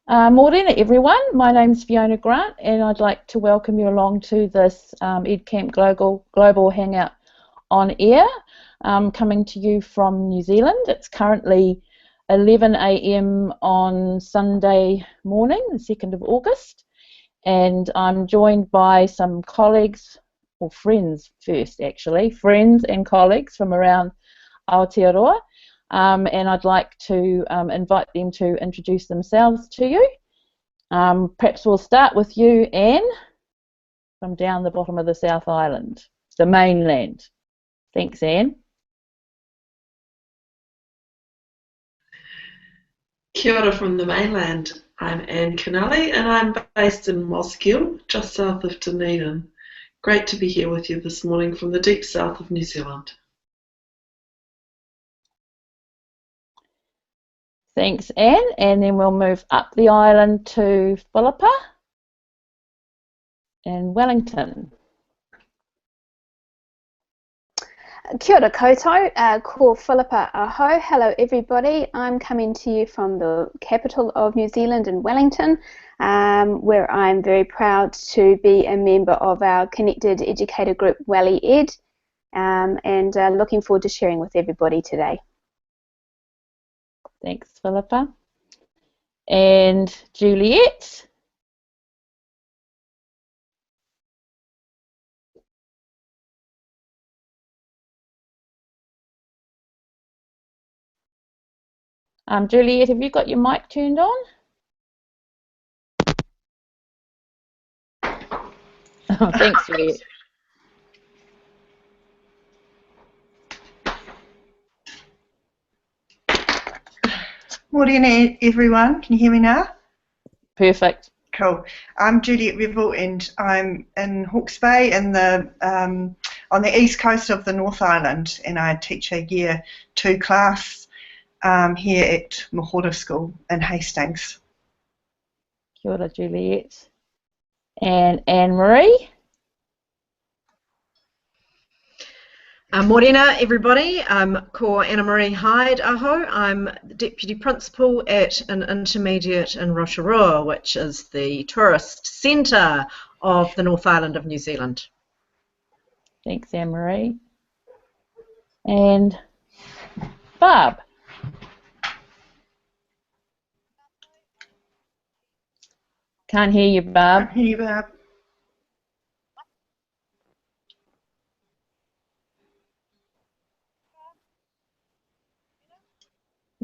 Morena everyone, my name's Fiona Grant and I'd like to welcome you along to this EdCamp Global Hangout on Air, coming to you from New Zealand. It's currently 11 AM on Sunday morning, the 2nd of August, and I'm joined by some colleagues, or friends first actually, friends and colleagues from around Aotearoa. And I'd like to invite them to introduce themselves to you. Perhaps we'll start with you, Anne, from down the bottom of the South Island, the mainland. Thanks, Anne. Kia ora from the mainland. I'm Anne Canali and I'm based in Moskill, just south of Dunedin. Great to be here with you this morning from the deep south of New Zealand. Thanks, Anne, and then we'll move up the island to Philippa and Wellington. Kia ora koutou, ko Philippa aho. Hello everybody, I'm coming to you from the capital of New Zealand in Wellington, where I'm very proud to be a member of our connected educator group Welly Ed, and looking forward to sharing with everybody today. Thanks, Philippa. And Juliet. Juliet, have you got your mic turned on? Oh, thanks, Juliet. Morning everyone, can you hear me now? Perfect. Cool. I'm Juliet Revel and I'm in Hawke's Bay in the, on the east coast of the North Island, and I teach a Year 2 class here at Mahora School in Hastings. Kia ora, Juliet. And Anne-Marie. Morena everybody, ko Anna-Marie Hyde aho. I'm the Deputy Principal at an intermediate in Rotorua, which is the tourist centre of the North Island of New Zealand. Thanks, Anne-Marie. And Barb. Can't hear you, Barb. Can't hear you, Barb.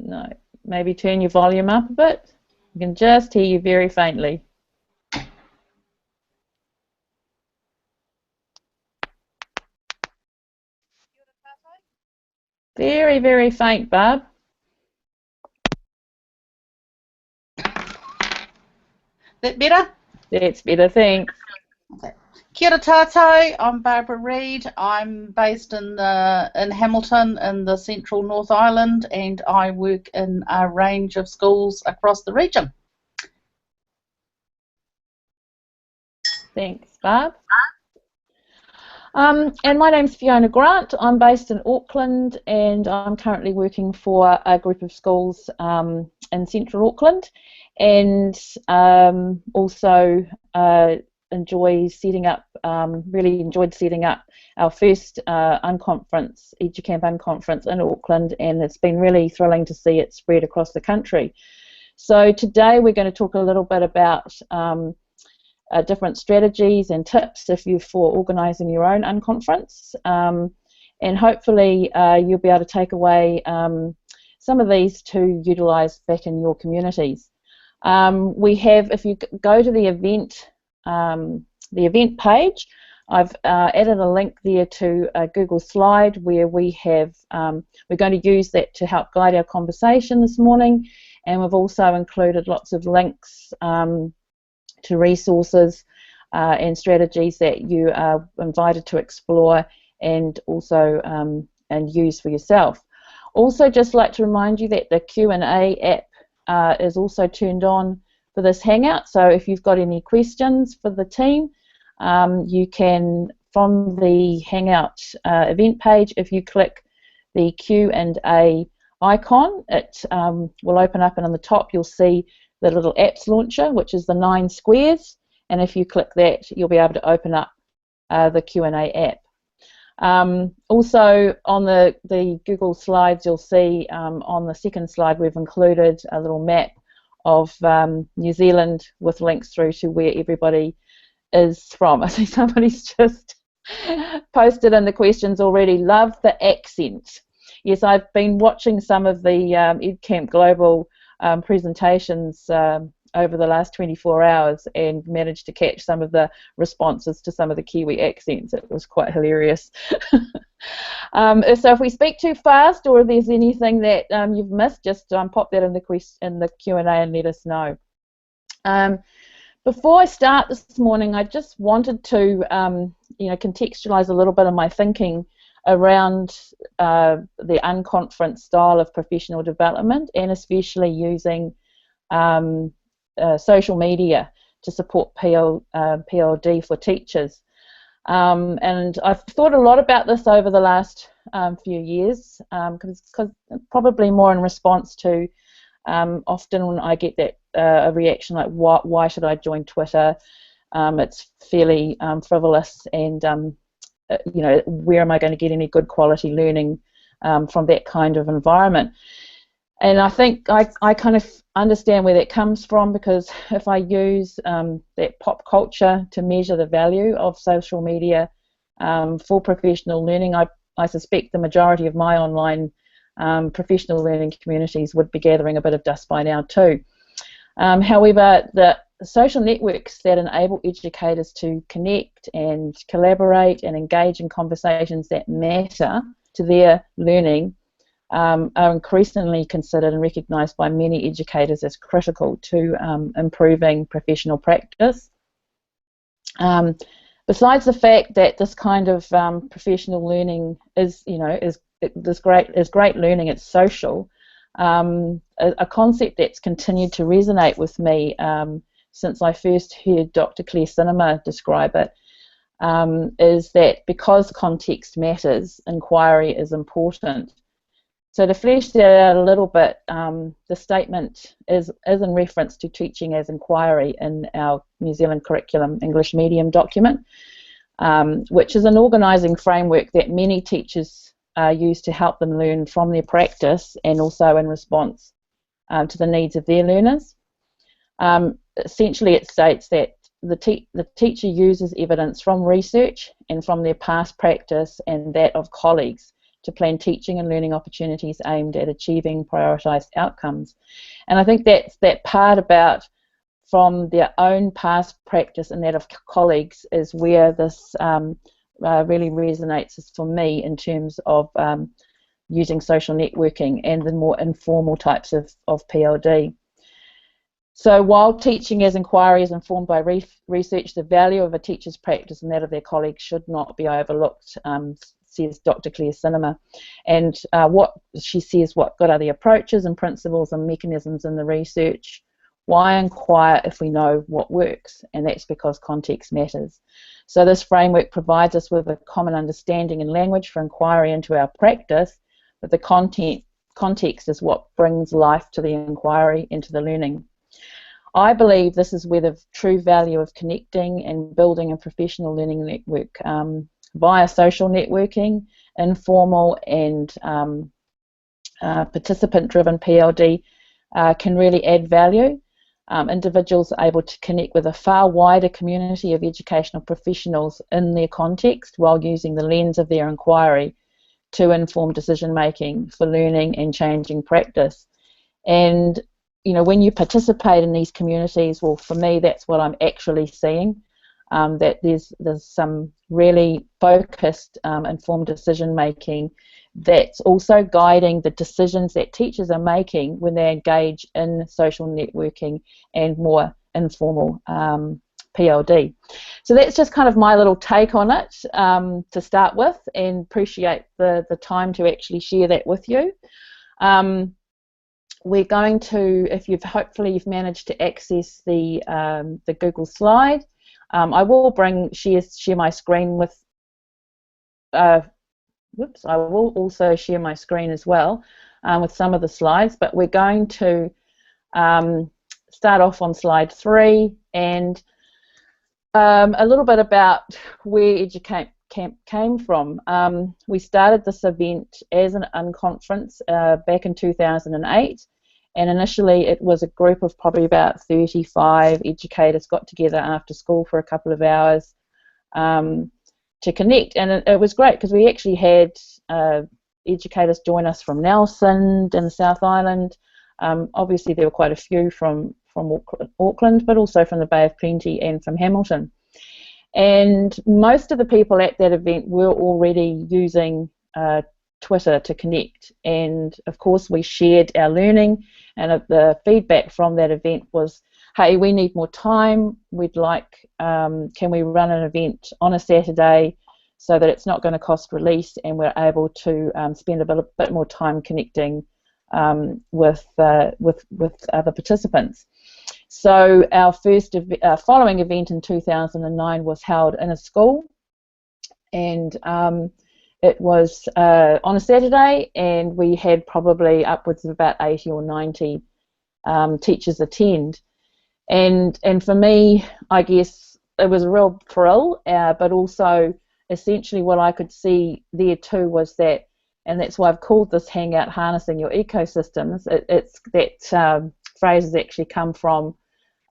No, maybe turn your volume up a bit. I can just hear you very faintly. Very, very faint, Barb. That better? That's better, thanks. Okay. Kia ora tātou, I'm Barbara Reid. I'm based in Hamilton in the central North Island, and I work in a range of schools across the region. Thanks, Barb. And my name's Fiona Grant. I'm based in Auckland and I'm currently working for a group of schools in central Auckland, and also really enjoyed setting up our first unconference, EduCamp Unconference in Auckland, and it's been really thrilling to see it spread across the country. So today we're going to talk a little bit about different strategies and tips for organising your own unconference, and hopefully you'll be able to take away some of these to utilise back in your communities. We have, if you go to the event page, I've added a link there to a Google slide where we have, we're going to use that to help guide our conversation this morning, and we've also included lots of links to resources and strategies that you are invited to explore and also and use for yourself. Also, just like to remind you that the Q&A app is also turned on for this Hangout, so if you've got any questions for the team, you can, from the Hangout event page, if you click the Q&A icon, it will open up, and on the top you'll see the little apps launcher, which is the 9 squares, and if you click that, you'll be able to open up the Q&A app. Also on the Google Slides, you'll see on the second slide we've included a little map of New Zealand with links through to where everybody is from. I see somebody's just posted in the questions already, love the accent. Yes, I've been watching some of the EdCamp Global presentations over the last 24 hours and managed to catch some of the responses to some of the Kiwi accents. It was quite hilarious. So if we speak too fast or if there's anything that you've missed, just pop that in the Q&A and let us know. Before I start this morning, I just wanted to contextualize a little bit of my thinking around the unconference style of professional development, and especially using social media to support PLD for teachers. And I've thought a lot about this over the last few years, because probably more in response to often when I get that a reaction like, why should I join Twitter? It's fairly frivolous, and where am I going to get any good quality learning from that kind of environment? And I think I kind of understand where that comes from, because if I use that pop culture to measure the value of social media for professional learning, I suspect the majority of my online professional learning communities would be gathering a bit of dust by now too. However, the social networks that enable educators to connect and collaborate and engage in conversations that matter to their learning are increasingly considered and recognised by many educators as critical to improving professional practice. Besides the fact that this kind of professional learning is great learning, it's social. A concept that's continued to resonate with me since I first heard Dr. Claire Cinema describe it is that because context matters, inquiry is important. So to flesh that out a little bit, the statement is in reference to teaching as inquiry in our New Zealand curriculum English medium document, which is an organising framework that many teachers use to help them learn from their practice and also in response to the needs of their learners. Essentially, it states that the teacher uses evidence from research and from their past practice and that of colleagues to plan teaching and learning opportunities aimed at achieving prioritised outcomes. And I think that's that part about from their own past practice and that of colleagues is where this really resonates for me in terms of using social networking and the more informal types of PLD. So while teaching as inquiry is informed by research, the value of a teacher's practice and that of their colleagues should not be overlooked, says Dr. Claire Cinema. And what she says, what good are the approaches and principles and mechanisms in the research? Why inquire if we know what works? And that's because context matters. So this framework provides us with a common understanding and language for inquiry into our practice, but the context is what brings life to the inquiry, into the learning. I believe this is where the true value of connecting and building a professional learning network via social networking, informal and participant-driven PLD can really add value. Individuals are able to connect with a far wider community of educational professionals in their context while using the lens of their inquiry to inform decision-making for learning and changing practice. And when you participate in these communities, well, for me, that's what I'm actually seeing. That there's some really focused, informed decision making that's also guiding the decisions that teachers are making when they engage in social networking and more informal PLD. So that's just kind of my little take on it to start with, and appreciate the time to actually share that with you. We're going to, if hopefully you've managed to access the Google slide. I will share my screen with. I will also share my screen as well with some of the slides. But we're going to start off on slide 3 and a little bit about where educampNZ came from. We started this event as an unconference back in 2008, and initially it was a group of probably about 35 educators got together after school for a couple of hours to connect, and it was great because we actually had educators join us from Nelson in the South Island. Obviously there were quite a few from Auckland, but also from the Bay of Plenty and from Hamilton. And most of the people at that event were already using Twitter to connect, and of course we shared our learning, and the feedback from that event was, hey, we need more time, we'd like, can we run an event on a Saturday so that it's not going to cost release and we're able to spend a bit more time connecting with other participants. So our first following event in 2009 was held in a school, and it was on a Saturday, and we had probably upwards of about 80 or 90 teachers attend. And for me, I guess it was a real thrill, but also essentially what I could see there too was that, and that's why I've called this Hangout Harnessing Your Ecosystems. It's that phrase has actually come from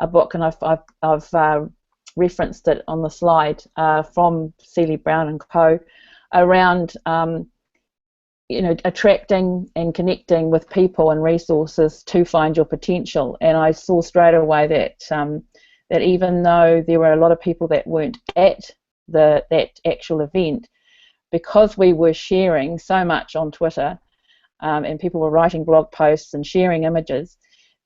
a book, and I've referenced it on the slide from Seeley Brown and Co. around attracting and connecting with people and resources to find your potential. And I saw straight away that that even though there were a lot of people that weren't at that actual event, because we were sharing so much on Twitter and people were writing blog posts and sharing images,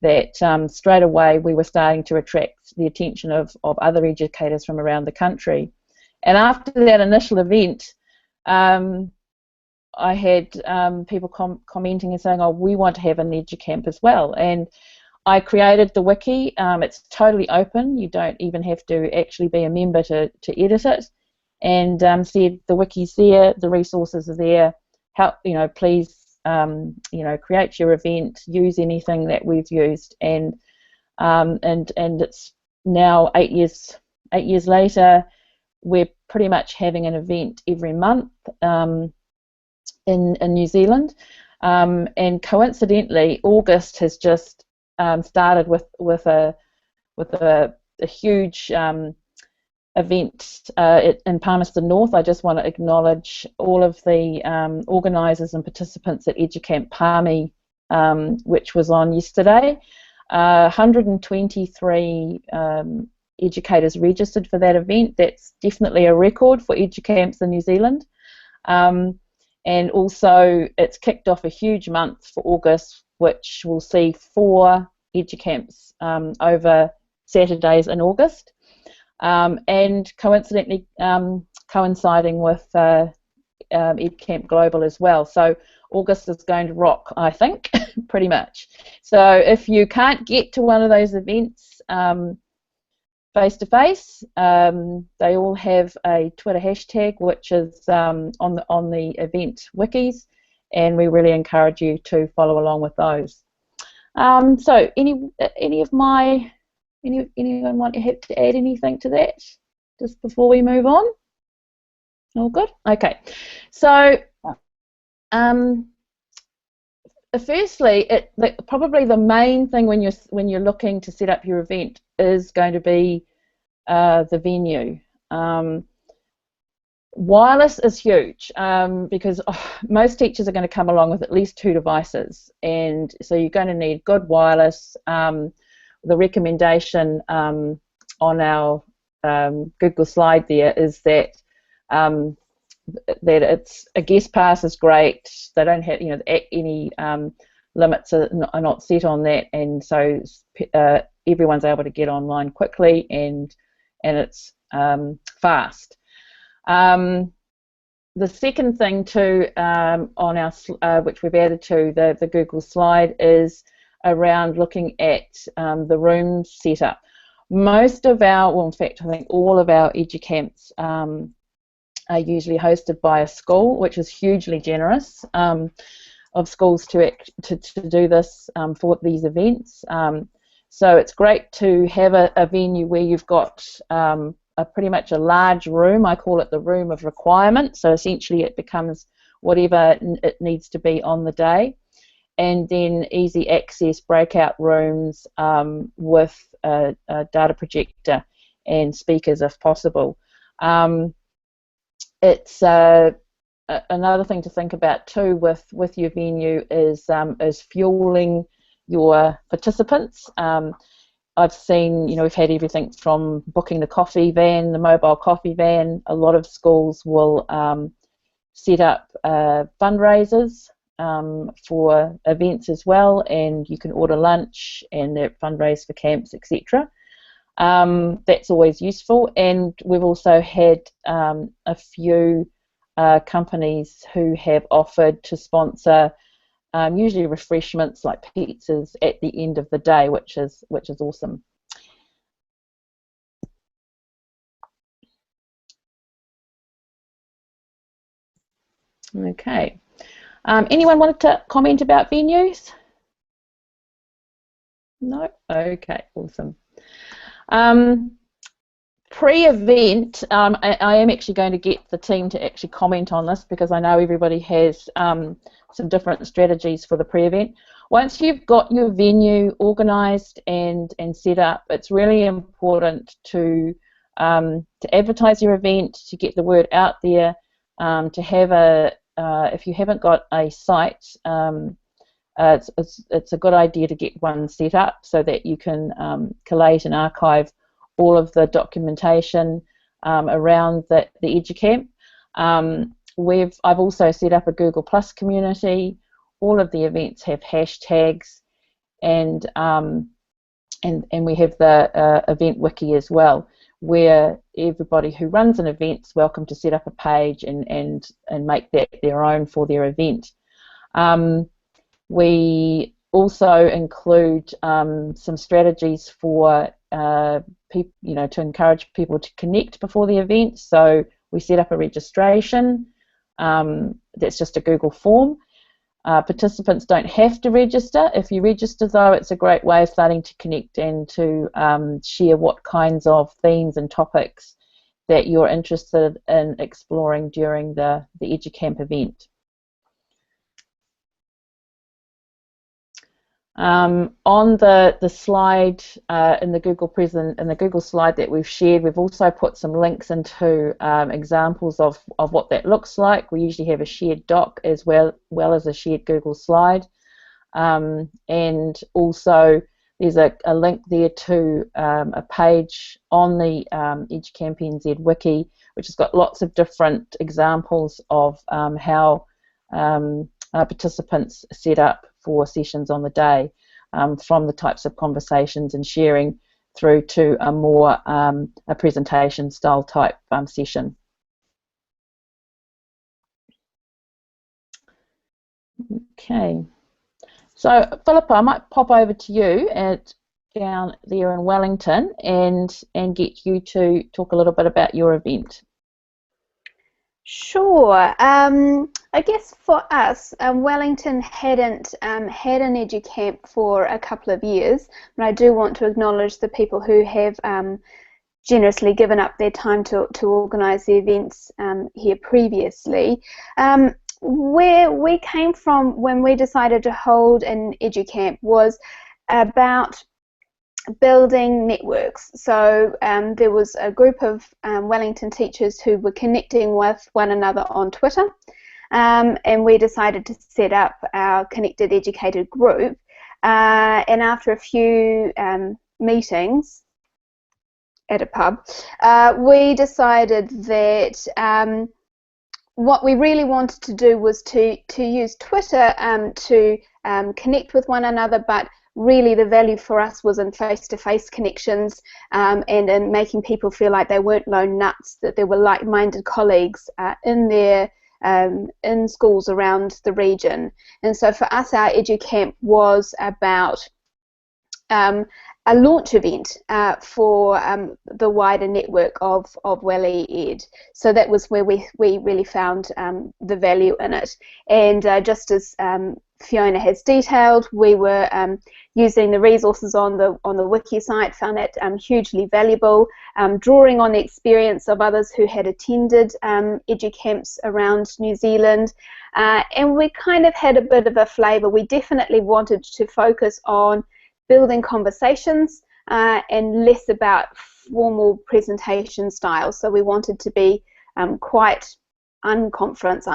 that straight away we were starting to attract the attention of other educators from around the country. And after that initial event, I had people commenting and saying, oh, we want to have an educamp as well. And I created the Wiki. It's totally open. You don't even have to actually be a member to edit it. And said the Wiki's there, the resources are there. Help, please, create your event, use anything that we've used. And it's now 8 years later. We're pretty much having an event every month in New Zealand, and coincidentally, August has just started with a huge event in Palmerston North. I just want to acknowledge all of the organisers and participants at Educamp Palmy, which was on yesterday. 123 educators registered for that event. That's definitely a record for educamps in New Zealand. And also it's kicked off a huge month for August, which will see 4 educamps over Saturdays in August. And coincidentally coinciding with EdCamp Global as well. So August is going to rock, I think, pretty much. So if you can't get to one of those events face-to-face, they all have a Twitter hashtag, which is on the event wikis, and we really encourage you to follow along with those. So anyone want to have to add anything to that just before we move on? All good? Okay. So firstly, probably the main thing when you're looking to set up your event is going to be the venue. Wireless is huge because most teachers are going to come along with at least 2 devices, and so you're going to need good wireless. The recommendation on our Google slide there is that it's a guest pass is great. They don't have any limits are not set on that, and so everyone's able to get online quickly, and it's fast. The second thing too on our which we've added to the Google slide is around looking at the room setup. Most of in fact, I think all of our educamps are usually hosted by a school, which is hugely generous of schools to do this for these events. So it's great to have a venue where you've got pretty much a large room. I call it the room of requirement. So essentially it becomes whatever it needs to be on the day. And then easy access breakout rooms with a data projector and speakers if possible. It's another thing to think about too with your venue is fueling your participants. I've seen, we've had everything from booking the coffee van, the mobile coffee van. A lot of schools will set up fundraisers for events as well, and you can order lunch and fundraise for camps, etc. That's always useful, and we've also had a few companies who have offered to sponsor usually refreshments like pizzas at the end of the day, which is awesome. Okay. Anyone wanted to comment about venues? No? Okay, awesome. Pre-event, I am actually going to get the team to actually comment on this because I know everybody has some different strategies for the pre-event. Once you've got your venue organised and set up, it's really important to advertise your event, to get the word out there, to have if you haven't got a site, it's a good idea to get one set up so that you can collate and archive all of the documentation around the EduCamp. I've also set up a Google Plus community. All of the events have hashtags, and we have the event wiki as well, where everybody who runs an event is welcome to set up a page and make that their own for their event. We also include some strategies for people, to encourage people to connect before the event. So we set up a registration. That's just a Google form. Participants don't have to register. If you register, though, it's a great way of starting to connect and to share what kinds of themes and topics that you're interested in exploring during the EduCamp event. On the slide in the Google slide that we've shared, we've also put some links into examples of what that looks like. We usually have a shared doc as well as a shared Google slide, and also there's a link there to a page on the educampNZ Wiki, which has got lots of different examples of how participants set up for sessions on the day, from the types of conversations and sharing through to a more a presentation style type session. Okay, so Philippa, I might pop over to you down there in Wellington and get you to talk a little bit about your event. Sure. I guess for us, Wellington hadn't had an EduCamp for a couple of years, but I do want to acknowledge the people who have generously given up their time to organise the events here previously. Where we came from when we decided to hold an EduCamp was about building networks. So there was a group of Wellington teachers who were connecting with one another on Twitter, and we decided to set up our Connected Educated group, and after a few meetings at a pub, we decided that what we really wanted to do was to use Twitter to connect with one another, but really the value for us was in face-to-face connections, and in making people feel like they weren't lone nuts, that there were like-minded colleagues in schools around the region. And so for us, our EduCamp was about a launch event for the wider network of Welly Ed. So that was where we really found the value in it. And just as Fiona has detailed. We were using the resources on the Wiki site, found that hugely valuable, drawing on the experience of others who had attended educamps around New Zealand, and we kind of had a bit of a flavour. We definitely wanted to focus on building conversations and less about formal presentation style. So we wanted to be quite unconference,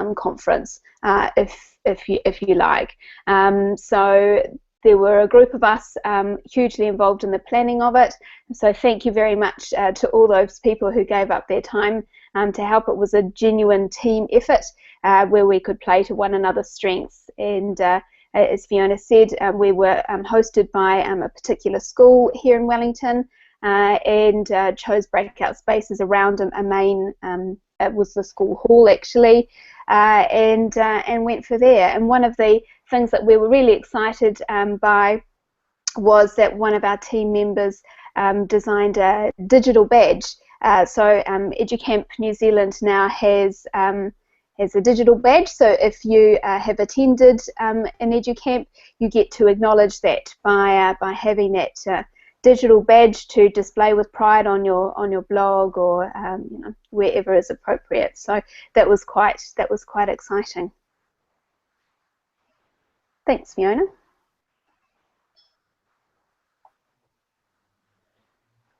if you like. So there were a group of us hugely involved in the planning of it. So thank you very much to all those people who gave up their time to help. It was a genuine team effort where we could play to one another's strengths. And as Fiona said, we were hosted by a particular school here in Wellington, and chose breakout spaces around a main, it was the school hall actually, and went for there. And one of the things that we were really excited by was that one of our team members designed a digital badge. So Educamp New Zealand now has a digital badge, so if you have attended an Educamp, you get to acknowledge that by having that digital badge to display with pride on your blog or you know, wherever is appropriate. So that was quite exciting. Thanks, Fiona.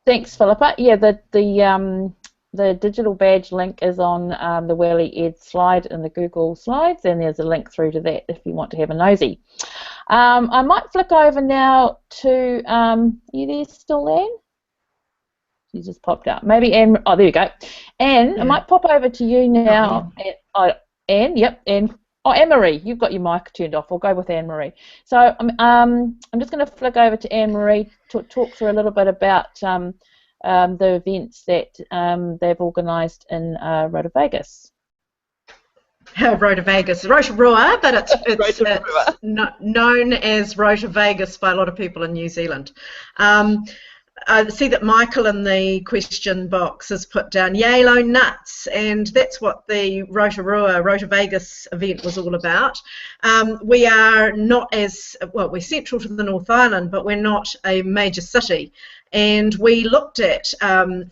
Thanks, Philippa. Yeah, the digital badge link is on the Welly Ed slide in the Google Slides, and there's a link through to that if you want to have a nosy. I might flick over now to, are you there still, Anne? She just popped out. Maybe Anne, oh, there you go. Anne, yeah. I might pop over to you now. Anne, yep, Anne. Oh, Anne-Marie, you've got your mic turned off. We'll go with Anne-Marie. So I'm just going to flick over to Anne-Marie to talk through a little bit about the events that they've organised in Rotorua. Rotorua, but it's known as Rotorua by a lot of people in New Zealand. I see that Michael in the question box has put down Yalo nuts, and that's what the Rotorua event was all about. We are not as, well, we're central to the North Island, but we're not a major city. And we looked at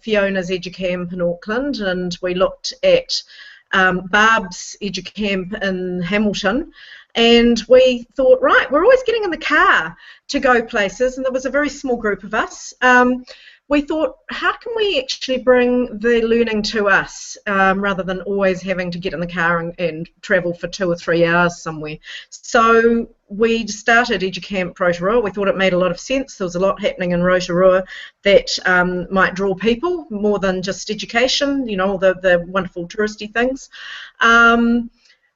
Fiona's Educamp in Auckland, and we looked at Barb's Educamp in Hamilton, and we thought, right, we're always getting in the car to go places, and there was a very small group of us. We thought, how can we actually bring the learning to us rather than always having to get in the car and travel for 2 or 3 hours somewhere? So we started Educamp Rotorua. We thought it made a lot of sense. There was a lot happening in Rotorua that might draw people more than just education, you know, all the wonderful touristy things.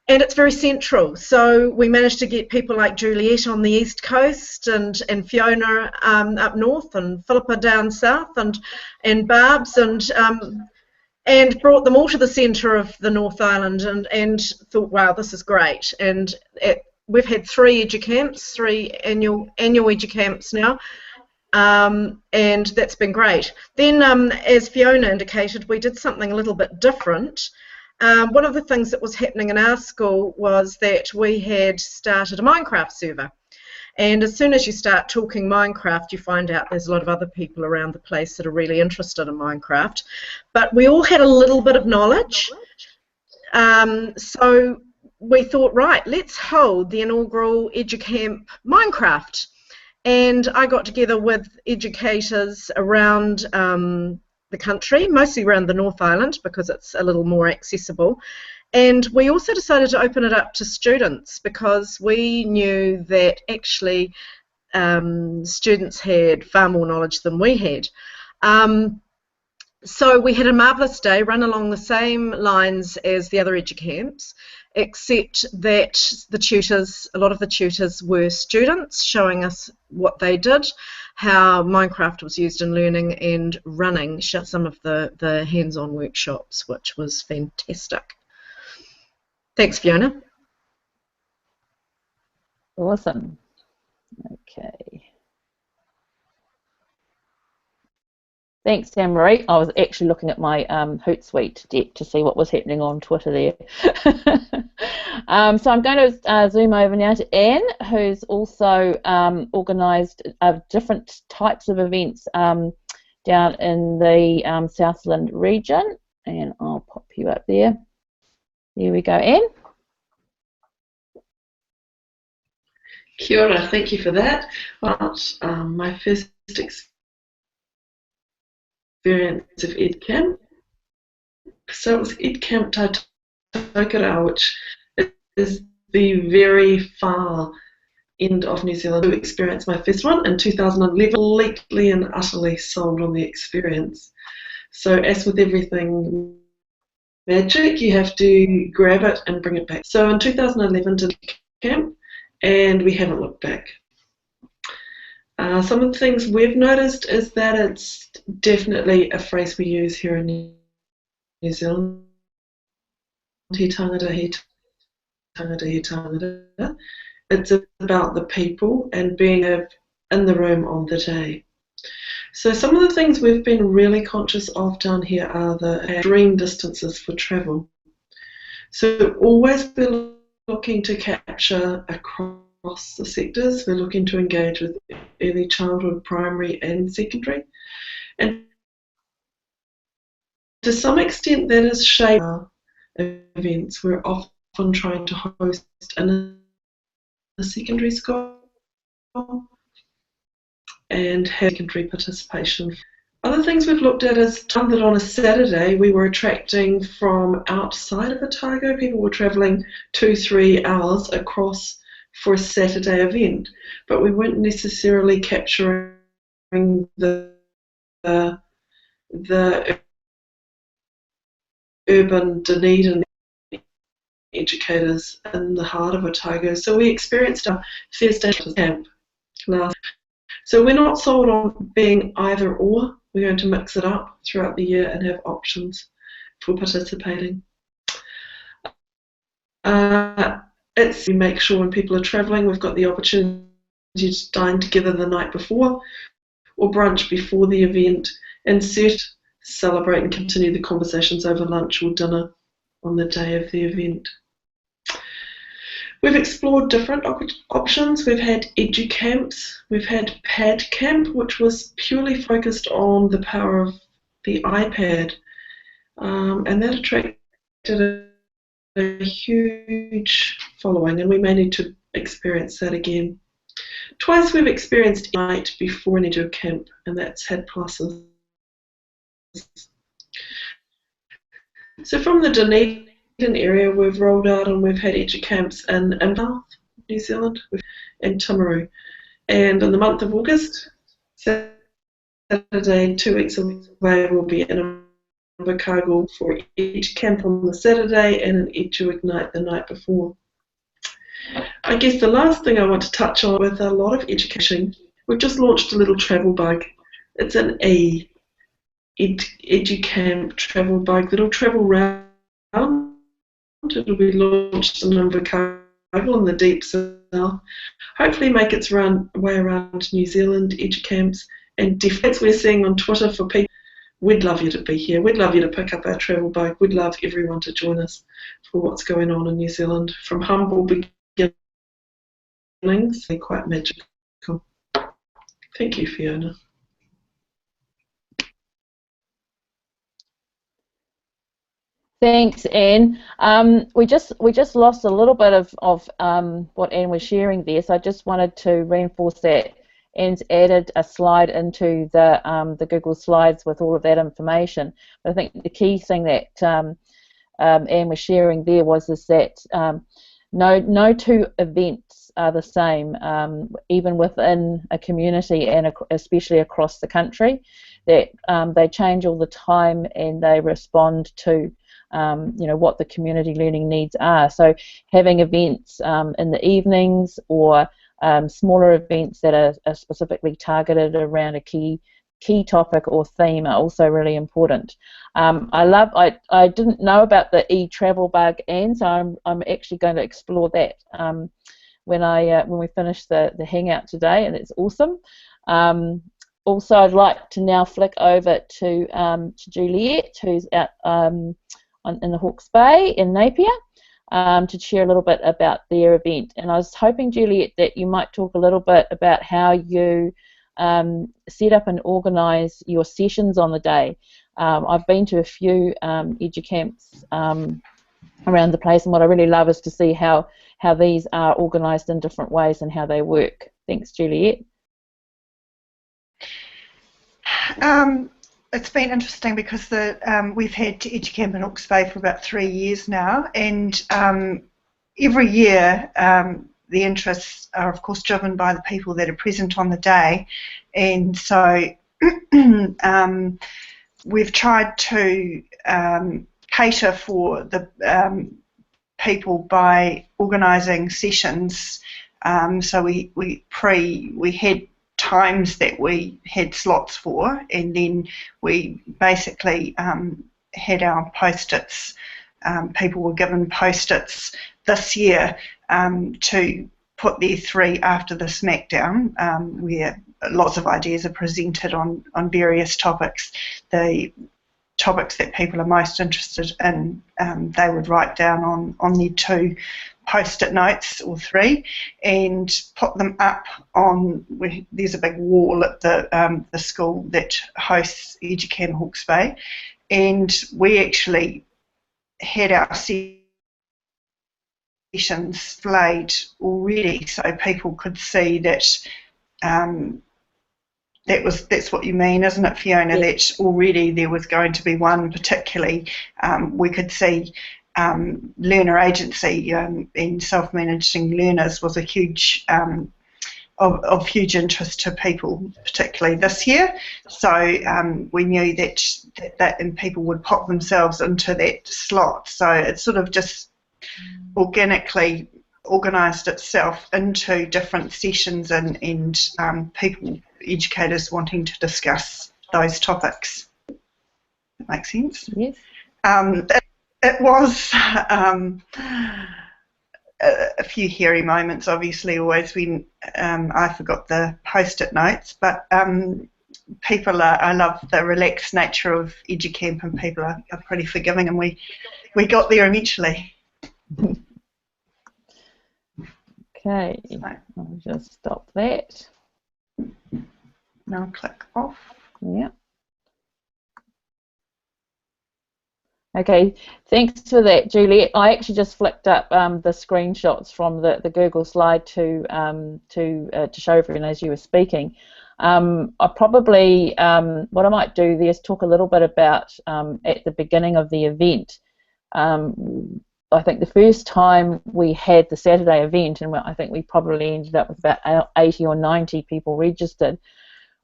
And it's very central, so we managed to get people like Juliet on the east coast, and Fiona up north, and Philippa down south, and Barb's, and brought them all to the centre of the North Island, and thought, wow, this is great. And we've had 3 educamps, 3 annual educamps now, and that's been great. Then, as Fiona indicated, we did something a little bit different. One of the things that was happening in our school was that we had started a Minecraft server. And as soon as you start talking Minecraft, you find out there's a lot of other people around the place that are really interested in Minecraft. But we all had a little bit of knowledge. So we thought, right, let's hold the inaugural Educamp Minecraft. And I got together with educators around the country, mostly around the North Island because it's a little more accessible, and we also decided to open it up to students because we knew that actually students had far more knowledge than we had. So we had a marvellous day, run along the same lines as the other educamps, except that the tutors, a lot of the tutors were students showing us what they did, how Minecraft was used in learning, and running some of the hands-on workshops, which was fantastic. Thanks, Fiona. Awesome. Okay. Thanks, Anne-Marie. I was actually looking at my Hootsuite deck to see what was happening on Twitter there. So I'm going to zoom over now to Anne, who's also organised different types of events down in the Southland region. And I'll pop you up there. There we go, Anne. Kia ora, thank you for that. My first experience of EdCamp. So it was EdCamp Tautokara, which is the very far end of New Zealand. To experience my first one in 2011, completely and utterly sold on the experience. So as with everything magic, you have to grab it and bring it back. So in 2011 did EdCamp, and we haven't looked back. Some of the things we've noticed is that it's definitely a phrase we use here in New Zealand. He tangata, he tangata, he tangata. It's about the people and being in the room on the day. So some of the things we've been really conscious of down here are the extreme distances for travel. So always we're looking to capture across the sectors. We're looking to engage with early childhood, primary and secondary. And to some extent that is shaped our events. We're often trying to host in a secondary school and have secondary participation. Other things we've looked at is time that on a Saturday we were attracting from outside of Otago. People were travelling 2-3 hours across for a Saturday event, but we weren't necessarily capturing the urban Dunedin educators in the heart of Otago. So we experienced our first day camp last. So we're not sold on being either or. We're going to mix it up throughout the year and have options for participating. We make sure when people are travelling, we've got the opportunity to dine together the night before or brunch before the event and celebrate and continue the conversations over lunch or dinner on the day of the event. We've explored different options. We've had educamps, we've had pad camp, which was purely focused on the power of the iPad, and that attracted a huge following, and we may need to experience that again. Twice we've experienced night before an educamp, and that's had pluses. So from the Dunedin area, we've rolled out and we've had educamps in South New Zealand and Timaru. And in the month of August, Saturday, 2 weeks away, we'll be in Invercargill for educamp on the Saturday and an edu-ignite the night before. I guess the last thing I want to touch on with a lot of education, we've just launched a little travel bug. It's an educamp travel bug that'll travel round. It'll be launched in Invercargill in the deep south. Hopefully make its way around New Zealand educamps, and definitely we're seeing on Twitter for people. We'd love you to be here. We'd love you to pick up our travel bug. We'd love everyone to join us for what's going on in New Zealand. From humble beginnings, they're quite magical. Thank you, Fiona. Thanks, Anne. We just lost a little bit of what Anne was sharing there, so I just wanted to reinforce that. Anne's added a slide into the Google Slides with all of that information. But I think the key thing that Anne was sharing there was that no two events are the same, even within a community and especially across the country. That they change all the time and they respond to what the community learning needs are. So having events in the evenings or smaller events that are specifically targeted around a key topic or theme are also really important. I didn't know about the e-travel bug, Anne, so I'm actually going to explore that when we finish the hangout today, and it's awesome. Also, I'd like to now flick over to Juliet, who's out in the Hawke's Bay in Napier, to share a little bit about their event. And I was hoping, Juliet, that you might talk a little bit about how you set up and organise your sessions on the day. I've been to a few educamps around the place, and what I really love is to see how these are organised in different ways and how they work. Thanks, Juliet. It's been interesting because we've had educamp in Hawke's Bay for about 3 years now, and every year the interests are of course driven by the people that are present on the day, and so we've tried to cater for the people by organising sessions. So we had times that we had slots for, and then we basically had our post-its. People were given post-its this year to put their 3 after the Smackdown, where lots of ideas are presented on various topics. The topics that people are most interested in, they would write down on their 2 post-it notes or 3 and put them up on. There's a big wall at the school that hosts educamp Hawke's Bay, and we actually had our sessions displayed already, so people could see that. That's what you mean, isn't it, Fiona? Yes. That already there was going to be one particularly. We could see learner agency and self-managing learners was a huge of huge interest to people, particularly this year. So we knew that and people would pop themselves into that slot. So it sort of just organically organised itself into different sessions and people, educators wanting to discuss those topics. That makes sense? Yes. It was a few hairy moments, obviously, always when I forgot the post-it notes, but I love the relaxed nature of educamp, and people are pretty forgiving, and we got there eventually. Okay, I'll just stop that. Now click off. Yeah. Okay, thanks for that, Juliet. I actually just flicked up the screenshots from the Google slide to show everyone as you were speaking. I probably what I might do there is talk a little bit about at the beginning of the event. I think the first time we had the Saturday event, and I think we probably ended up with about 80 or 90 people registered,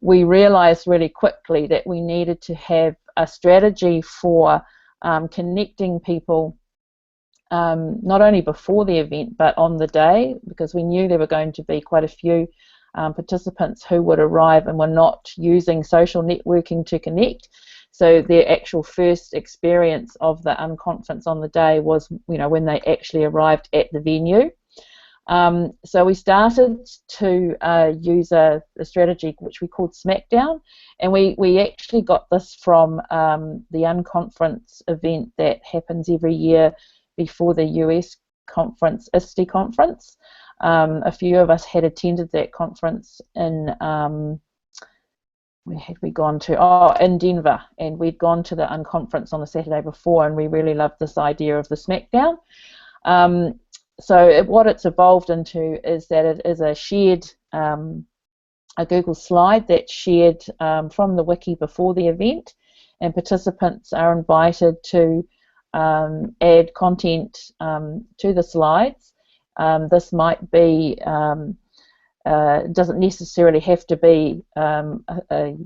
we realised really quickly that we needed to have a strategy for connecting people not only before the event but on the day, because we knew there were going to be quite a few participants who would arrive and were not using social networking to connect. So their actual first experience of the unconference on the day was, when they actually arrived at the venue. So we started to use a strategy which we called Smackdown, and we actually got this from the unconference event that happens every year before the US conference, ISTE conference. A few of us had attended that conference in where had we gone to? Oh, in Denver, and we'd gone to the unconference on the Saturday before, and we really loved this idea of the Smackdown. So what it's evolved into is that it is a shared, a Google slide that's shared from the Wiki before the event, and participants are invited to add content to the slides. This might be, doesn't necessarily have to be a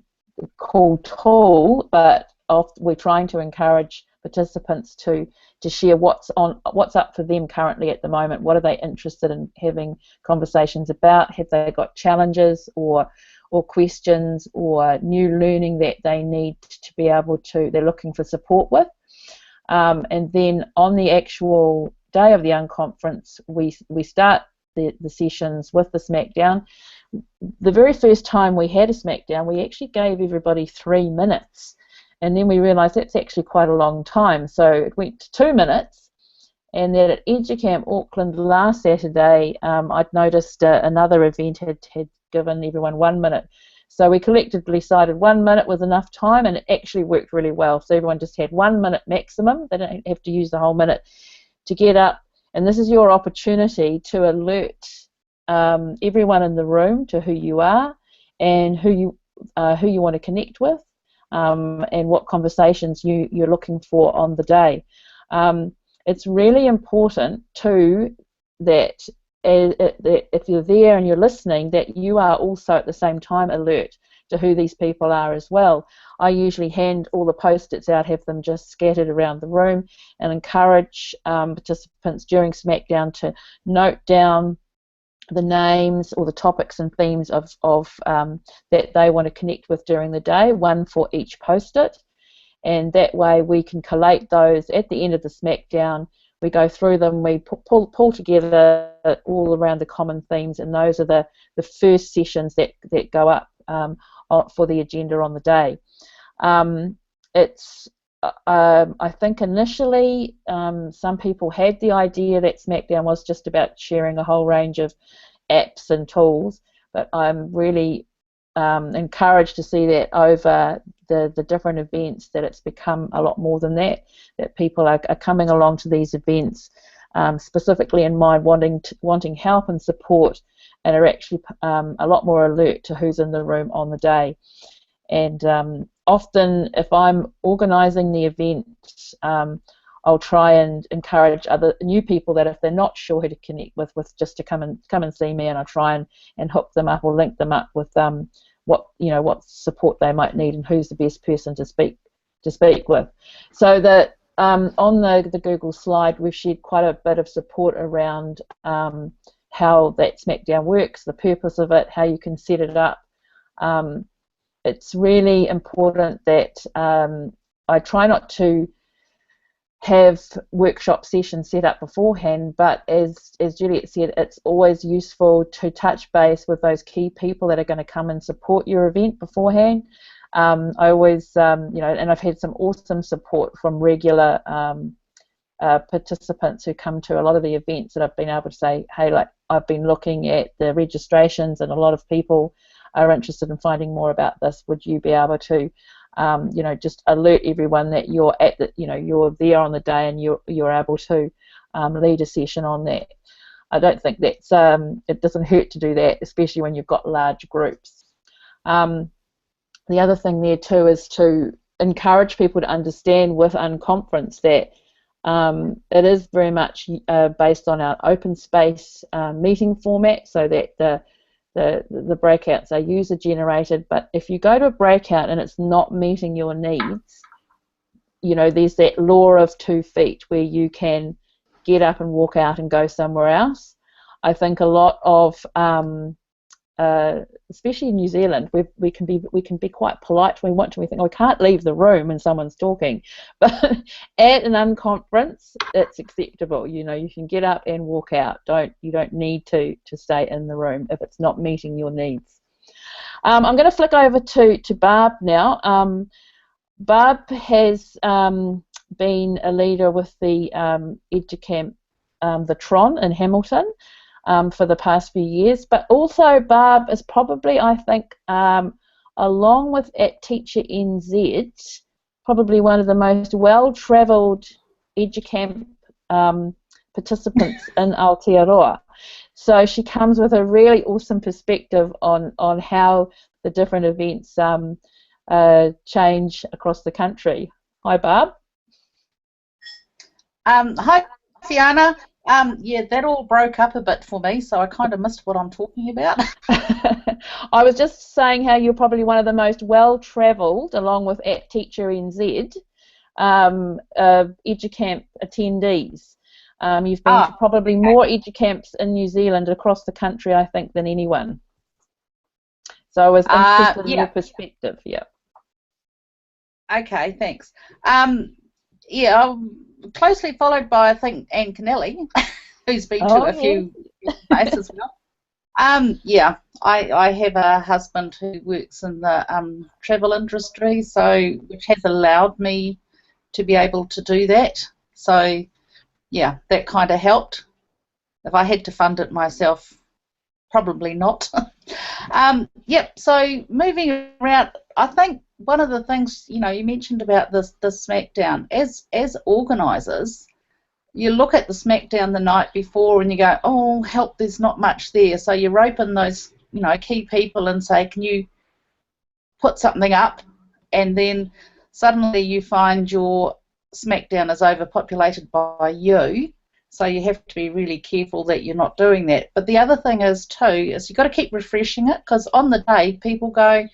cool tool, but we're trying to encourage participants to share what's up for them currently at the moment. What are they interested in having conversations about? Have they got challenges or questions or new learning that they need to be able to, they're looking for support with? And then on the actual day of the unconference, we start the sessions with the Smackdown. the very first time we had a Smackdown, we actually gave everybody 3 minutes, and then we realised that's actually quite a long time, so it went to 2 minutes. And then at Educamp Auckland last Saturday, I'd noticed another event had given everyone 1 minute. So we collectively decided 1 minute was enough time, and it actually worked really well. So everyone just had 1 minute maximum. They don't have to use the whole minute to get up. And this is your opportunity to alert everyone in the room to who you are and who you want to connect with, and what conversations you're looking for on the day. It's really important too that if you're there and you're listening, that you are also at the same time alert to who these people are as well. I usually hand all the post-its out, have them just scattered around the room, and encourage participants during Smackdown to note down the names or the topics and themes of that they want to connect with during the day, one for each post-it, and that way we can collate those at the end of the Smackdown. We go through them, we pull together all around the common themes, and those are the first sessions that go up for the agenda on the day. I think initially some people had the idea that Smackdown was just about sharing a whole range of apps and tools, but I'm really encouraged to see that over the different events that it's become a lot more than that, that people are coming along to these events specifically in mind wanting help and support, and are actually a lot more alert to who's in the room on the day. And often if I'm organising the event, I'll try and encourage other new people that if they're not sure who to connect with just to come and see me, and I'll try and hook them up or link them up with what support they might need and who's the best person to speak with. So that on the Google slide we've shared quite a bit of support around how that Smackdown works, the purpose of it, how you can set it up. It's really important that I try not to have workshop sessions set up beforehand, but as Juliet said, it's always useful to touch base with those key people that are going to come and support your event beforehand. I always, and I've had some awesome support from regular participants who come to a lot of the events that I've been able to say, hey, like I've been looking at the registrations and a lot of people are interested in finding more about this. Would you be able to just alert everyone that you're at you're there on the day and you're able to lead a session on that. I don't think that's it doesn't hurt to do that, especially when you've got large groups. The other thing there too is to encourage people to understand with unconference that it is very much based on our open space meeting format, so that the breakouts are user generated, but if you go to a breakout and it's not meeting your needs, there's that law of 2 feet where you can get up and walk out and go somewhere else. I think a lot of especially in New Zealand, we can be quite polite when we want to. We think, we can't leave the room when someone's talking, but at an unconference, it's acceptable. You can get up and walk out. You don't need to stay in the room if it's not meeting your needs. I'm going to flick over to Barb now. Barb has been a leader with the Educamp, the Tron in Hamilton, for the past few years, but also Barb is probably, I think, along with at Teacher NZ, probably one of the most well-travelled Educamp participants in Aotearoa. So she comes with a really awesome perspective on how the different events change across the country. Hi, Barb. Hi, Fiona. Yeah, that all broke up a bit for me, so I kind of missed what I'm talking about. I was just saying how you're probably one of the most well-travelled, along with at Teacher NZ, Educamp attendees. You've been to probably more Educamps in New Zealand across the country, I think, than anyone. So I was interested in your perspective. Yeah. Okay, thanks. Yeah, closely followed by, I think, Anne Kennelly, who's been to a few places as well. Yeah, I have a husband who works in the travel industry, so which has allowed me to be able to do that. So yeah, that kind of helped. If I had to fund it myself, probably not. Yep. So moving around, I think one of the things you mentioned about the Smackdown as organisers. You look at the Smackdown the night before and you go, oh, help, there's not much there. So you rope in those, key people and say, can you put something up? And then suddenly you find your Smackdown is overpopulated by you. So you have to be really careful that you're not doing that. But the other thing is, too, is you've got to keep refreshing it, because on the day people go,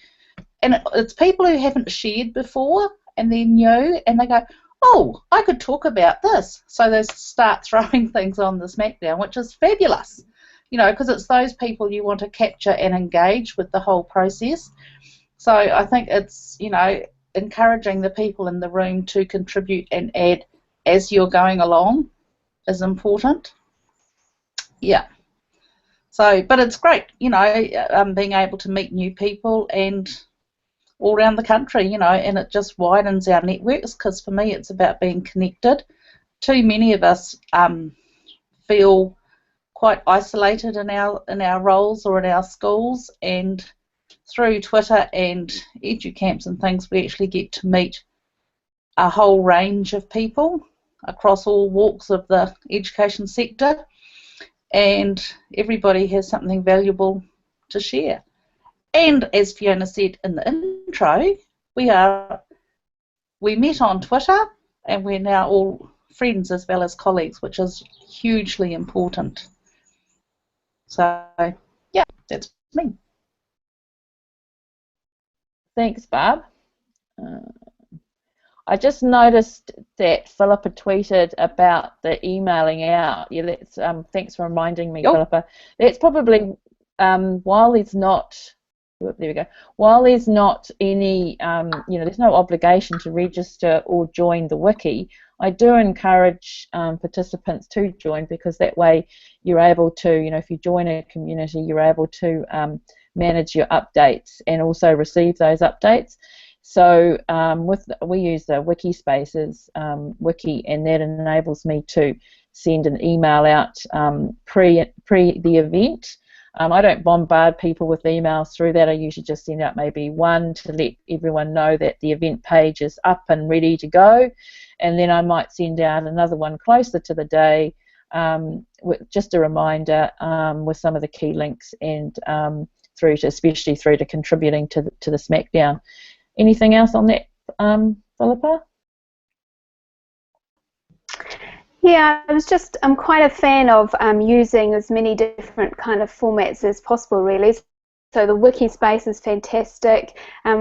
and it's people who haven't shared before and they're new, and they go, oh, I could talk about this. So they start throwing things on the Smackdown, which is fabulous, because it's those people you want to capture and engage with the whole process. So I think it's, encouraging the people in the room to contribute and add as you're going along is important. Yeah. So, but it's great, being able to meet new people and all around the country, and it just widens our networks, because for me it's about being connected. Too many of us feel quite isolated in our roles or in our schools, and through Twitter and educamps and things we actually get to meet a whole range of people across all walks of the education sector, and everybody has something valuable to share. And as Fiona said in the intro, we met on Twitter, and we're now all friends as well as colleagues, which is hugely important. So yeah, that's me. Thanks, Barb. I just noticed that Philippa tweeted about the emailing out. Yeah, that's thanks for reminding me, Philippa. That's probably while there's not. There we go. While there's not any, there's no obligation to register or join the wiki, I do encourage participants to join, because that way you're able to, if you join a community, you're able to manage your updates and also receive those updates. So we use the Wiki Spaces wiki, and that enables me to send an email out pre the event. I don't bombard people with emails through that. I usually just send out maybe one to let everyone know that the event page is up and ready to go, and then I might send out another one closer to the day with just a reminder with some of the key links, and especially through to contributing to the Smackdown. Anything else on that, Philippa? Yeah, I'm quite a fan of using as many different kind of formats as possible, really. So the wiki space is fantastic.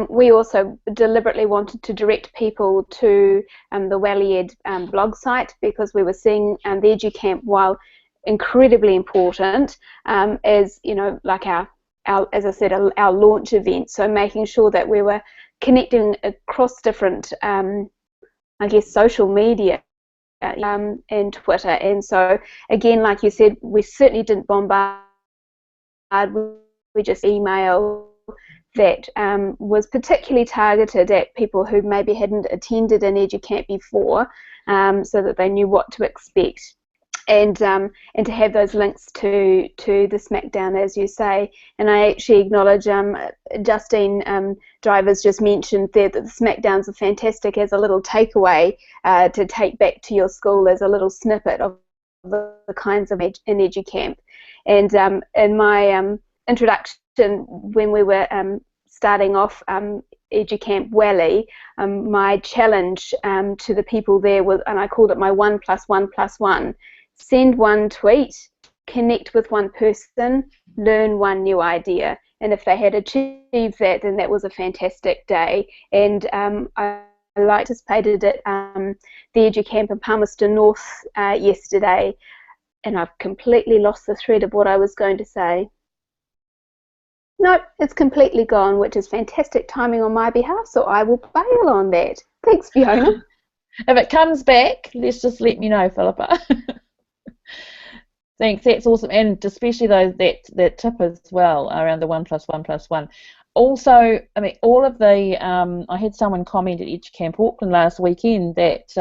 We also deliberately wanted to direct people to the WellEd blog site, because we were seeing the educamp, while incredibly important, as like our as I said, our launch event. So making sure that we were connecting across different, I guess, social media. And Twitter, and so again, like you said, we certainly didn't bombard. We just email that was particularly targeted at people who maybe hadn't attended an educamp before, so that they knew what to expect, and to have those links to the Smackdown, as you say. And I actually acknowledge Justine Drivers just mentioned there that the Smackdowns are fantastic as a little takeaway to take back to your school, as a little snippet of the kinds of an educamp. And in my introduction, when we were starting off Educamp Welly, my challenge to the people there was, and I called it my 1+1+1. Send one tweet, connect with one person, learn one new idea. And if they had achieved that, then that was a fantastic day. And I participated at the educamp in Palmerston North yesterday, and I've completely lost the thread of what I was going to say. Nope, it's completely gone, which is fantastic timing on my behalf, so I will bail on that. Thanks, Fiona. If it comes back, just let me know, Philippa. Thanks, that's awesome, and especially those that tip as well around the 1+1+1. Also, I mean, all of the I had someone comment at Educamp Auckland last weekend that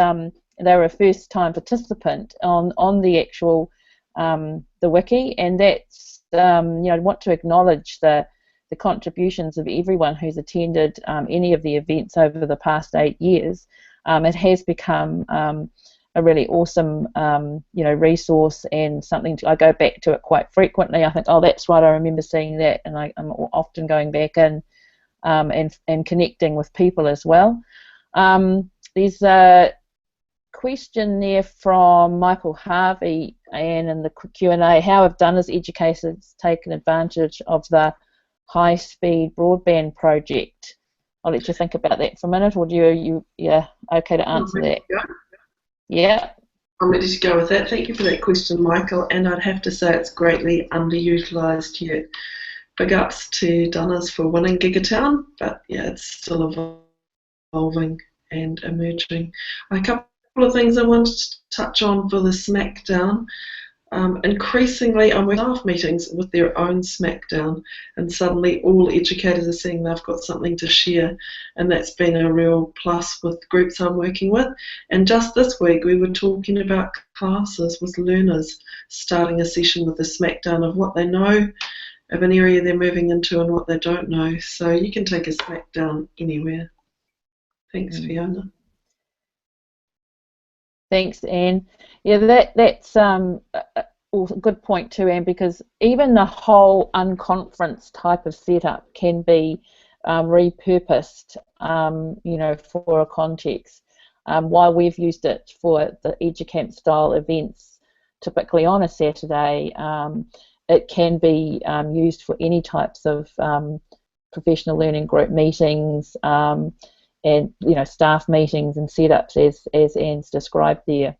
they were a first-time participant on the actual the wiki, and that's you know, I want to acknowledge the contributions of everyone who's attended any of the events over the past 8 years. It has become a really awesome you know, resource, and something I go back to it quite frequently. I think, oh, that's right, I remember seeing that, and I'm often going back in and connecting with people as well. There's a question there from Michael Harvey, and in the Q&A, how have Dunners educators taken advantage of the high-speed broadband project? I'll let you think about that for a minute, or do you yeah, okay to answer that? Yeah. I'm ready to go with that. Thank you for that question, Michael, and I'd have to say it's greatly underutilised yet. Big ups to Dunners for winning Gigatown, but yeah, it's still evolving and emerging. A couple of things I wanted to touch on for the Smackdown. Increasingly, I'm with staff meetings with their own Smackdown, and suddenly all educators are seeing they've got something to share, and that's been a real plus with groups I'm working with. And just this week, we were talking about classes with learners starting a session with a Smackdown of what they know of an area they're moving into and what they don't know. So you can take a Smackdown anywhere. Thanks, Fiona. Thanks, Anne. Yeah, that's a good point too, Anne, because even the whole unconference type of setup can be repurposed, you know, for a context. While we've used it for the Educamp style events, typically on a Saturday, it can be used for any types of professional learning group meetings, and you know, staff meetings and setups as Anne's described there.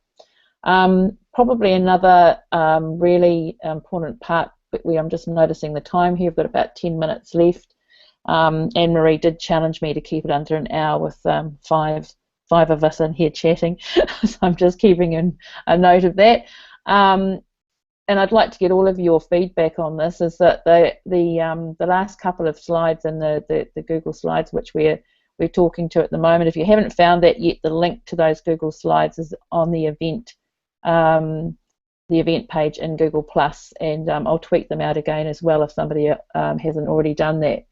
Probably another really important part, but I'm just noticing the time here. We've got about 10 minutes left. Anne-Marie did challenge me to keep it under an hour with five of us in here chatting, so I'm just keeping a note of that. And I'd like to get all of your feedback on this. Is that the last couple of slides in the Google Slides, which we're talking to at the moment. If you haven't found that yet, the link to those Google Slides is on the event page in Google Plus, and I'll tweet them out again as well if somebody hasn't already done that.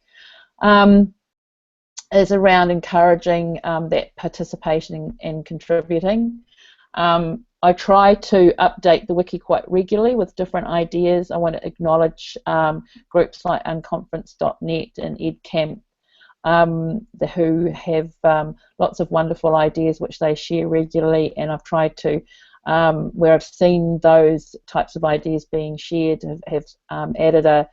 Is around encouraging that participation and contributing. I try to update the wiki quite regularly with different ideas. I want to acknowledge groups like unconference.net and educampNZ, who have lots of wonderful ideas which they share regularly, and I've tried to, where I've seen those types of ideas being shared, have added a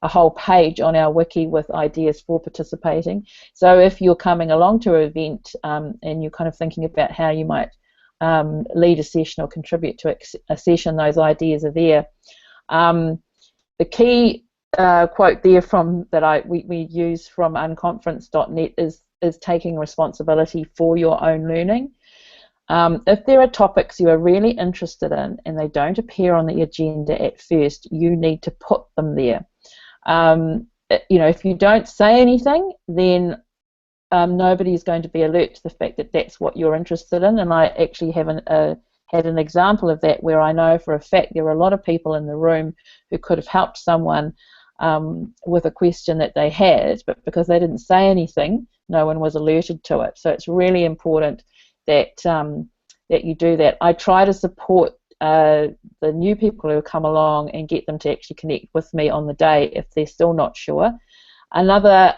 whole page on our wiki with ideas for participating. So if you're coming along to an event and you're kind of thinking about how you might lead a session or contribute to a session, those ideas are there. The key quote there from that we use from unconference.net is taking responsibility for your own learning. If there are topics you are really interested in and they don't appear on the agenda at first, you need to put them there. You know, if you don't say anything, then nobody is going to be alert to the fact that that's what you're interested in. And I actually had an example of that where I know for a fact there were a lot of people in the room who could have helped someone with a question that they had, but because they didn't say anything, no one was alerted to it. So it's really important that that you do that. I try to support the new people who come along and get them to actually connect with me on the day if they're still not sure. Another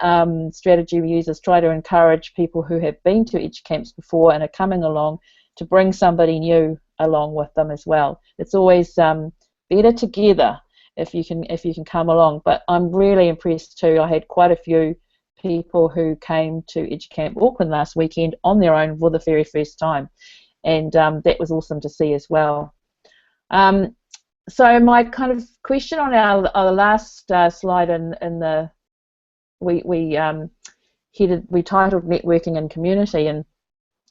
strategy we use is try to encourage people who have been to Educamps before and are coming along to bring somebody new along with them as well. It's always better together if you can come along. But I'm really impressed too. I had quite a few people who came to Educamp Auckland last weekend on their own for the very first time, and that was awesome to see as well. So my kind of question on our last slide in the we titled networking and community, and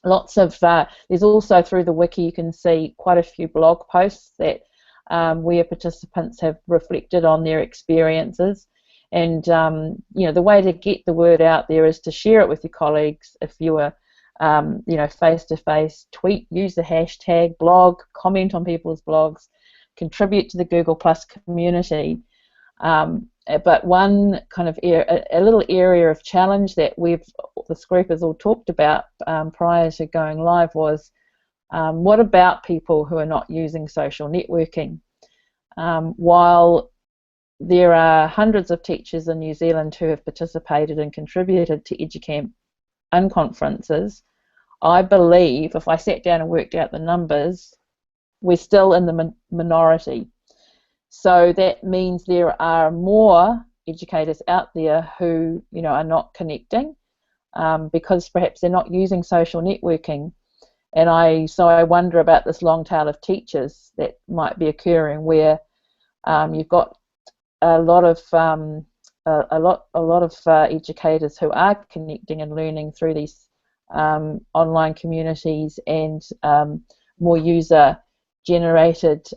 lots of there's also through the wiki you can see quite a few blog posts that where participants have reflected on their experiences. And the way to get the word out there is to share it with your colleagues. If you are face-to-face, tweet, use the hashtag, blog, comment on people's blogs, contribute to the Google Plus community. But one kind of a little area of challenge that this group has all talked about prior to going live was, what about people who are not using social networking? While there are hundreds of teachers in New Zealand who have participated and contributed to educamp unconferences, I believe, if I sat down and worked out the numbers, we're still in the minority. So that means there are more educators out there who, are not connecting because perhaps they're not using social networking. And so I wonder about this long tail of teachers that might be occurring, where you've got a lot of educators who are connecting and learning through these online communities and more user-generated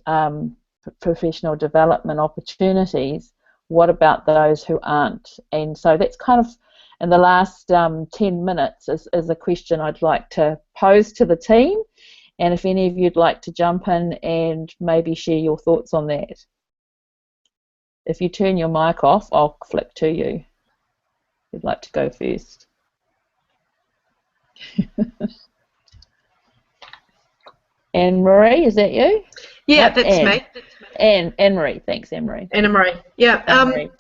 professional development opportunities. What about those who aren't? And so that's kind of, in the last 10 minutes, is a question I'd like to pose to the team. And if any of you'd like to jump in and maybe share your thoughts on that. If you turn your mic off, I'll flick to you. If you'd like to go first. Anne-Marie, is that you? Yeah, Yep, that's Anne. me. Anne-Marie, thanks, Anne-Marie. Anne-Marie, yeah. Anne-Marie.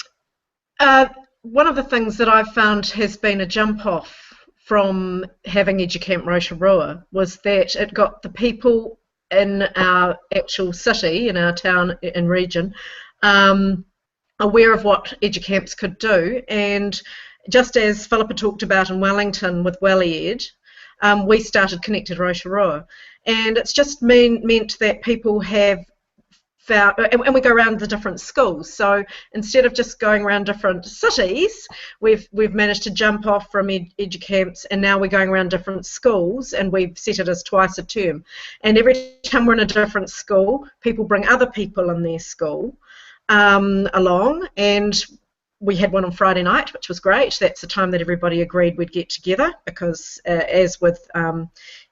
One of the things that I've found has been a jump off from having educamp Rotorua was that it got the people in our actual city, in our town and region, aware of what educamps could do. And just as Philippa talked about in Wellington with WellEd, we started Connected Rotorua. And it's just meant that people have found, and we go around the different schools. So instead of just going around different cities, we've managed to jump off from educamps, and now we're going around different schools, and we've set it as twice a term. And every time we're in a different school, people bring other people in their school along, and we had one on Friday night, which was great. That's the time that everybody agreed we'd get together, because as with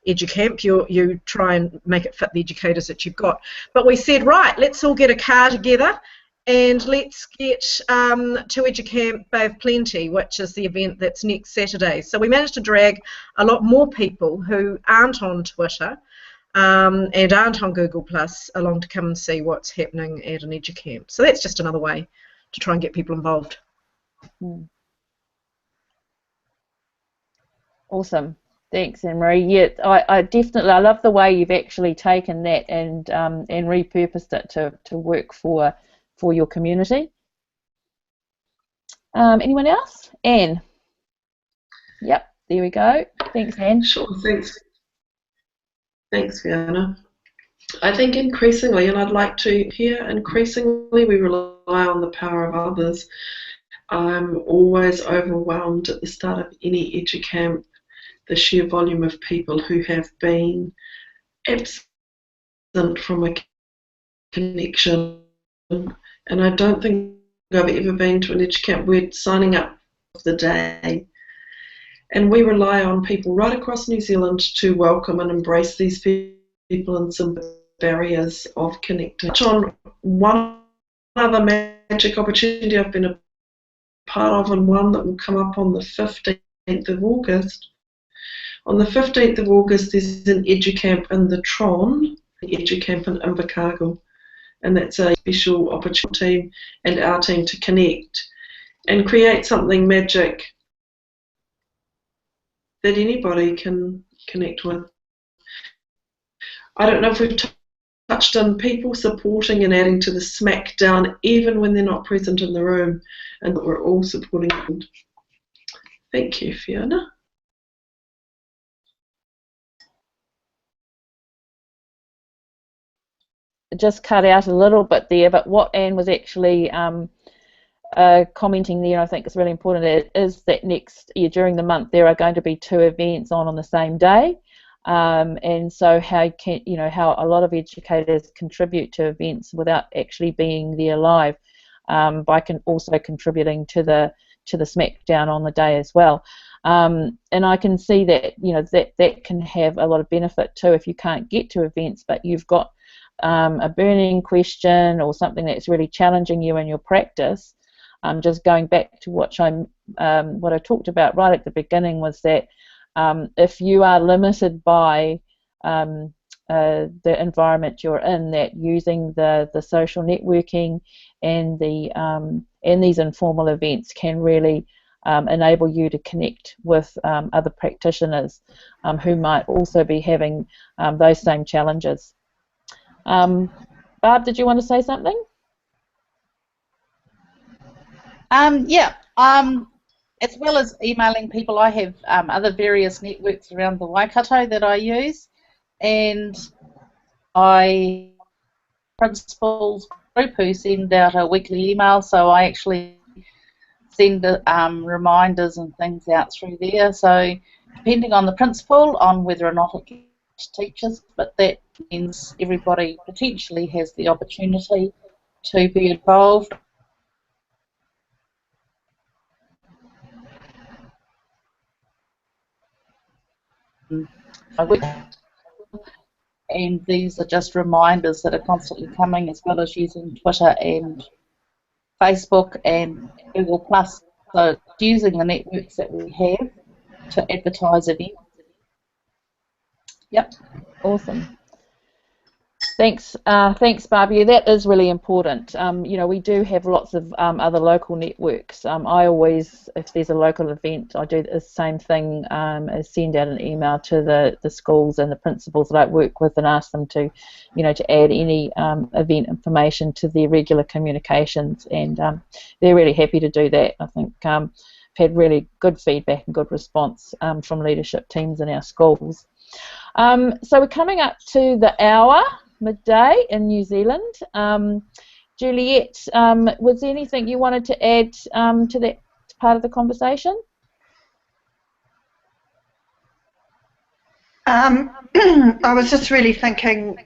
educamp, you try and make it fit the educators that you've got. But we said, right, let's all get a car together and let's get to educamp Bay of Plenty, which is the event that's next Saturday. So we managed to drag a lot more people who aren't on Twitter and aren't on Google Plus along to come and see what's happening at an educamp. So that's just another way to try and get people involved. Awesome. Thanks, Anne-Marie. Yeah, I definitely, I love the way you've actually taken that and repurposed it to work for your community. Anyone else? Anne. Yep, there we go. Thanks, Anne. Sure, thanks. Thanks, Fiona. I think increasingly, and I'd like to hear, increasingly we rely on the power of others. I'm always overwhelmed at the start of any educamp, the sheer volume of people who have been absent from a connection. And I don't think I've ever been to an educamp where signing up for the day. And we rely on people right across New Zealand to welcome and embrace these people and some barriers of connecting. On one other magic opportunity I've been a part of, and one that will come up on the 15th of August. On the 15th of August, there's an educamp in the Tron, the educamp in Invercargill, and that's a special opportunity and our team to connect and create something magic that anybody can connect with. I don't know if we've touched on people supporting and adding to the Smackdown even when they're not present in the room, and that we're all supporting them. Thank you, Fiona. It just cut out a little bit there, but what Anne was actually commenting there, I think is really important, is that next year during the month there are going to be 2 events on the same day. and so how how a lot of educators contribute to events without actually being there live, by also contributing to the Smackdown on the day as well. And I can see that that can have a lot of benefit too if you can't get to events, but you've got a burning question or something that's really challenging you in your practice. Just going back to what I talked about right at the beginning was that if you are limited by the environment you're in, that using the social networking and these informal events can really enable you to connect with other practitioners who might also be having those same challenges. Barb, did you want to say something? Yeah. As well as emailing people, I have other various networks around the Waikato that I use, and I principals group who send out a weekly email, so I actually send reminders and things out through there. So depending on the principal on whether or not it gets teachers, but that means everybody potentially has the opportunity to be involved. And these are just reminders that are constantly coming, as well as using Twitter and Facebook and Google+. So using the networks that we have to advertise events. Yep. Awesome. Thanks, Barb. Yeah, that is really important. We do have lots of other local networks. I always, if there's a local event, I do the same thing as send out an email to the schools and the principals that I work with and ask them to, to add any event information to their regular communications, and they're really happy to do that. I think I've had really good feedback and good response from leadership teams in our schools. So we're coming up to the hour, midday in New Zealand. Juliet, was there anything you wanted to add to that part of the conversation? I was just really thinking,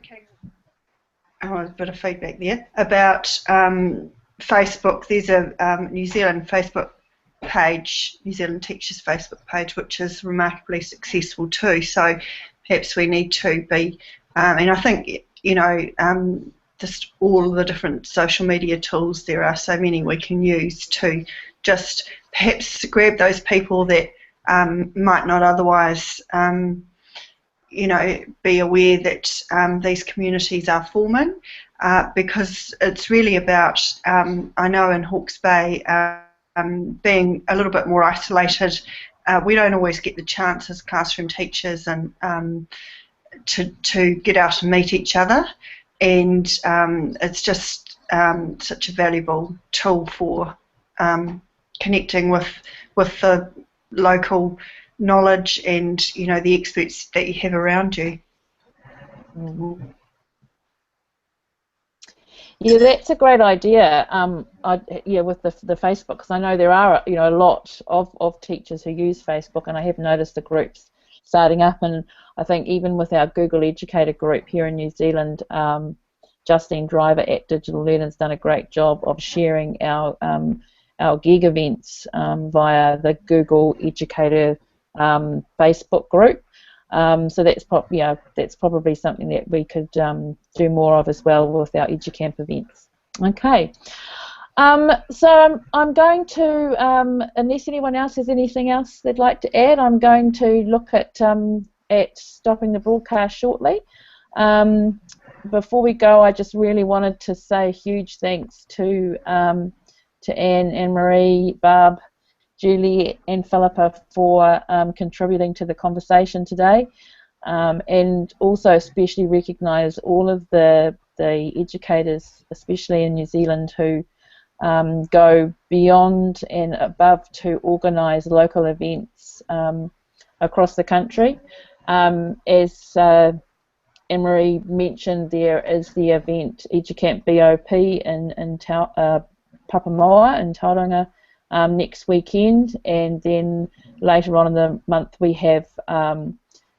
a bit of feedback there, about Facebook. There's a New Zealand Facebook page, New Zealand Teachers Facebook page, which is remarkably successful too. So perhaps we need to be, and I think, just all the different social media tools, there are so many we can use to just perhaps grab those people that might not otherwise, be aware that these communities are forming, because it's really about, I know in Hawke's Bay, being a little bit more isolated. We don't always get the chance as classroom teachers and to get out and meet each other, and it's just such a valuable tool for connecting with the local knowledge and the experts that you have around you. Mm-hmm. Yeah, that's a great idea. With the Facebook, because I know there are a lot of teachers who use Facebook, and I have noticed the groups starting up, and I think even with our Google Educator group here in New Zealand, Justine Driver at Digital Learning has done a great job of sharing our gig events via the Google Educator Facebook group. So that's probably something that we could do more of as well with our EduCamp events. Okay. So I'm going to, unless anyone else has anything else they'd like to add, I'm going to look at stopping the broadcast shortly. Before we go, I just really wanted to say huge thanks to Anne, Anne-Marie, Barb, Julie and Philippa for contributing to the conversation today, and also especially recognise all of the educators, especially in New Zealand, who go beyond and above to organise local events across the country. As Anne-Marie mentioned, there is the event EduCamp BOP in Papamoa in Tauranga next weekend, and then later on in the month we have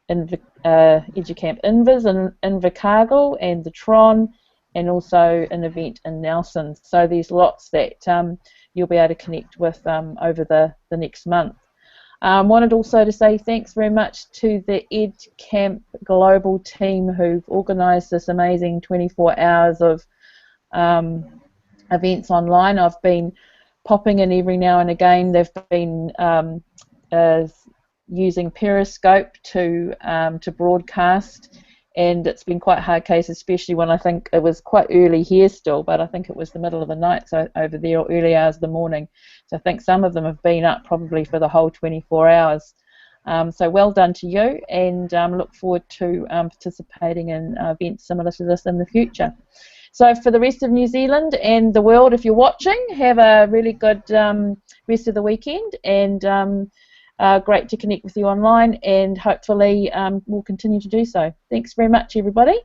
Educamp Invis in Invercargill and the Tron, and also an event in Nelson. So there's lots that you'll be able to connect with over the next month. Wanted also to say thanks very much to the EdCamp Global team who've organised this amazing 24 hours of events online. I've been popping in every now and again. They've been using Periscope to broadcast, and it's been quite a hard case, especially when I think it was quite early here still, but I think it was the middle of the night, so over there, or early hours of the morning. So I think some of them have been up probably for the whole 24 hours. So well done to you, and look forward to participating in events similar to this in the future. So for the rest of New Zealand and the world, if you're watching, have a really good rest of the weekend, and great to connect with you online, and hopefully we'll continue to do so. Thanks very much, everybody.